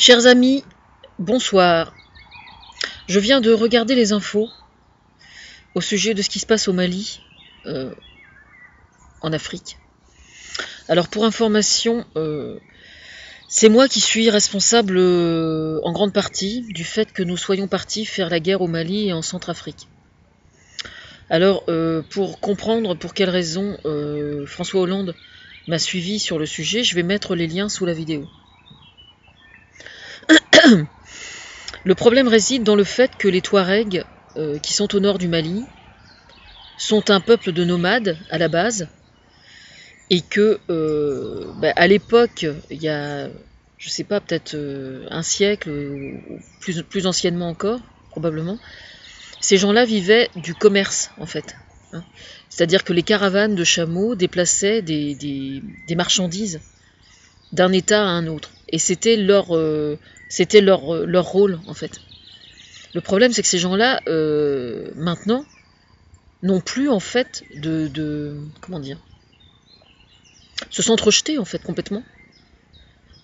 Chers amis, bonsoir. Je viens de regarder les infos au sujet de ce qui se passe au Mali, en Afrique. Alors pour information, c'est moi qui suis responsable en grande partie du fait que nous soyons partis faire la guerre au Mali et en Centrafrique. Alors pour comprendre pour quelles raisons François Hollande m'a suivi sur le sujet, je vais mettre les liens sous la vidéo. Le problème réside dans le fait que les Touaregs, qui sont au nord du Mali, sont un peuple de nomades à la base, et que à l'époque, il y a, je sais pas, peut-être un siècle, ou plus anciennement encore, probablement, ces gens-là vivaient du commerce, en fait. Hein. C'est-à-dire que les caravanes de chameaux déplaçaient des marchandises d'un état à un autre. Et c'était leur rôle, en fait. Le problème, c'est que ces gens-là, maintenant, n'ont plus, en fait, comment dire, se sont rejetés, en fait, complètement.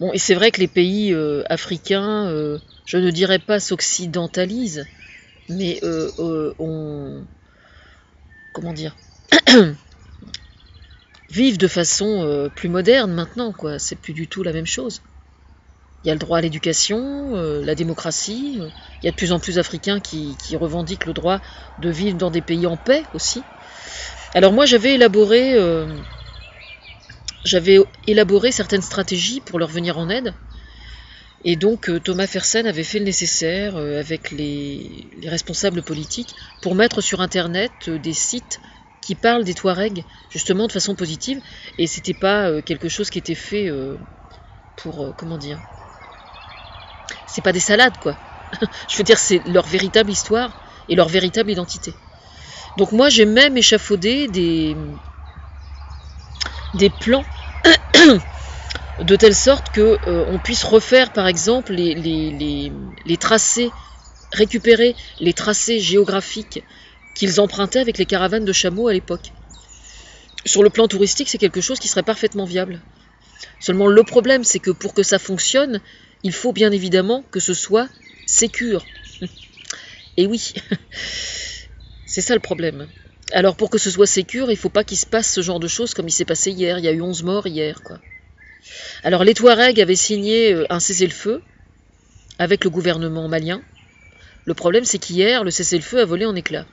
Bon, et c'est vrai que les pays africains, je ne dirais pas s'occidentalisent, mais comment dire, vivent de façon plus moderne maintenant, quoi. C'est plus du tout la même chose. Il y a le droit à l'éducation, la démocratie. Il y a de plus en plus d'Africains qui revendiquent le droit de vivre dans des pays en paix aussi. Alors moi, j'avais élaboré certaines stratégies pour leur venir en aide. Et donc Thomas Fersen avait fait le nécessaire avec les responsables politiques pour mettre sur Internet des sites qui parlent des Touaregs justement de façon positive. Et c'était pas quelque chose qui était fait pour, comment dire, c'est pas des salades, quoi. Je veux dire, c'est leur véritable histoire et leur véritable identité. Donc moi, j'ai même échafaudé des plans de telle sorte que on puisse refaire, par exemple, les tracés, récupérer les tracés géographiques qu'ils empruntaient avec les caravanes de chameaux à l'époque. Sur le plan touristique, c'est quelque chose qui serait parfaitement viable. Seulement, le problème, c'est que pour que ça fonctionne, il faut bien évidemment que ce soit sécure. Et oui, c'est ça le problème. Alors pour que ce soit sécure, il ne faut pas qu'il se passe ce genre de choses comme il s'est passé hier. Il y a eu 11 morts hier, quoi. Alors les Touaregs avaient signé un cessez-le-feu avec le gouvernement malien. Le problème, c'est qu'hier, le cessez-le-feu a volé en éclats.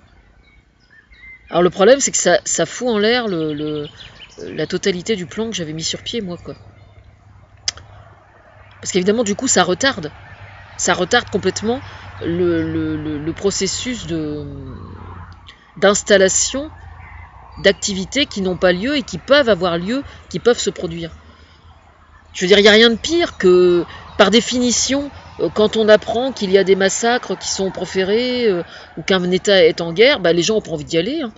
Alors le problème, c'est que ça fout en l'air la totalité du plan que j'avais mis sur pied, moi, quoi. Parce qu'évidemment, du coup, ça retarde complètement le processus d'installation d'activités qui n'ont pas lieu et qui peuvent avoir lieu, qui peuvent se produire. Je veux dire, il n'y a rien de pire que, par définition, quand on apprend qu'il y a des massacres qui sont proférés ou qu'un État est en guerre, les gens n'ont pas envie d'y aller. Hein.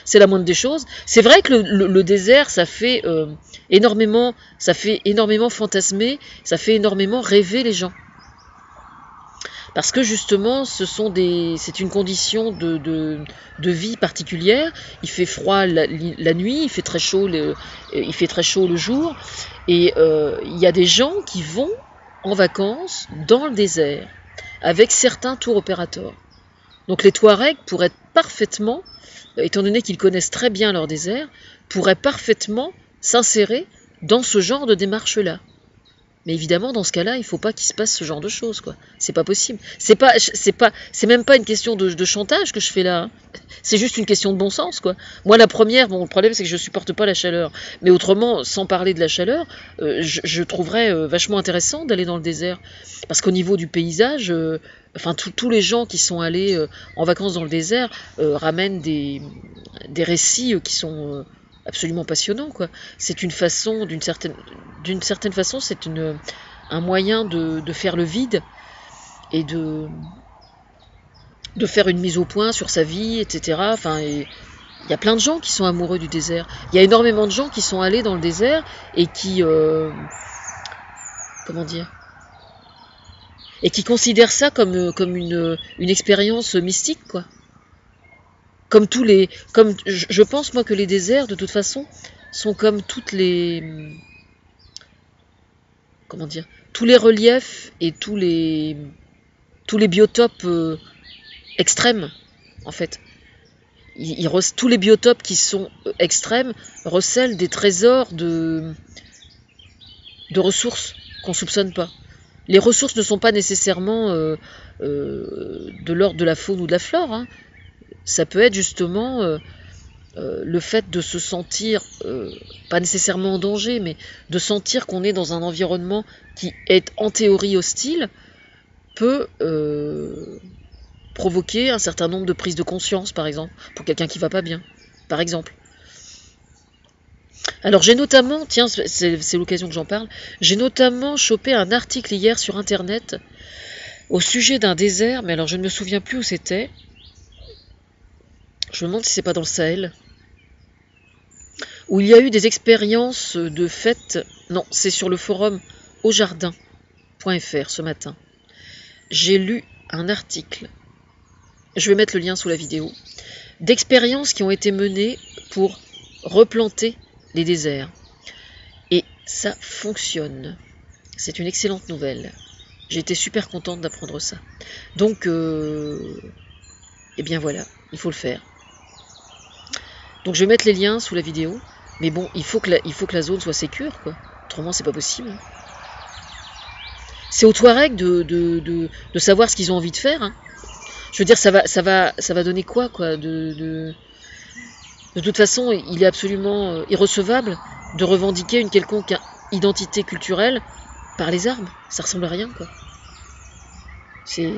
C'est la moindre des choses. C'est vrai que le désert, ça fait énormément fantasmer, ça fait énormément rêver les gens. Parce que justement, c'est une condition de vie particulière. Il fait froid la nuit, il fait très chaud le jour. Et il y a des gens qui vont en vacances dans le désert avec certains tour opérateurs. Donc les Touaregs pourraient parfaitement, étant donné qu'ils connaissent très bien leur désert, pourraient parfaitement s'insérer dans ce genre de démarche-là. Mais évidemment, dans ce cas-là, il ne faut pas qu'il se passe ce genre de choses, quoi. C'est pas possible. C'est même pas une question de chantage que je fais là. Hein. C'est juste une question de bon sens, quoi. Moi, la première, bon, le problème, c'est que je supporte pas la chaleur. Mais autrement, sans parler de la chaleur, je trouverais vachement intéressant d'aller dans le désert. Parce qu'au niveau du paysage, tous les gens qui sont allés en vacances dans le désert ramènent des récits qui sont absolument passionnants, quoi. C'est une façon, d'une certaine façon, c'est un moyen de faire le vide et de faire une mise au point sur sa vie, etc. Enfin, il y a plein de gens qui sont amoureux du désert. Il y a énormément de gens qui sont allés dans le désert et qui, comment dire, et qui considèrent ça comme une expérience mystique, quoi. Comme je pense moi que les déserts, de toute façon, sont comme toutes les, comment dire, tous les reliefs et tous les biotopes extrêmes, en fait. Tous les biotopes qui sont extrêmes recèlent des trésors de ressources qu'on ne soupçonne pas. Les ressources ne sont pas nécessairement de l'ordre de la faune ou de la flore. Hein. Ça peut être justement le fait de se sentir, pas nécessairement en danger, mais de sentir qu'on est dans un environnement qui est en théorie hostile, peut provoquer un certain nombre de prises de conscience, par exemple, pour quelqu'un qui va pas bien, par exemple. Alors j'ai notamment, tiens, c'est l'occasion que j'en parle, j'ai notamment chopé un article hier sur Internet au sujet d'un désert, mais alors je ne me souviens plus où c'était. Je me demande si c'est pas dans le Sahel, où il y a eu des expériences de fait. Non, c'est sur le forum aujardin.fr ce matin. J'ai lu un article, je vais mettre le lien sous la vidéo, d'expériences qui ont été menées pour replanter les déserts. Et ça fonctionne. C'est une excellente nouvelle. J'ai été super contente d'apprendre ça. Donc, eh bien voilà, il faut le faire. Donc je vais mettre les liens sous la vidéo. Mais bon, il faut que la zone soit sécure, quoi. Autrement, c'est pas possible. C'est aux Touaregs de savoir ce qu'ils ont envie de faire. Hein. Je veux dire, ça va donner quoi de toute façon, il est absolument irrecevable de revendiquer une quelconque identité culturelle par les armes. Ça ressemble à rien, quoi. C'est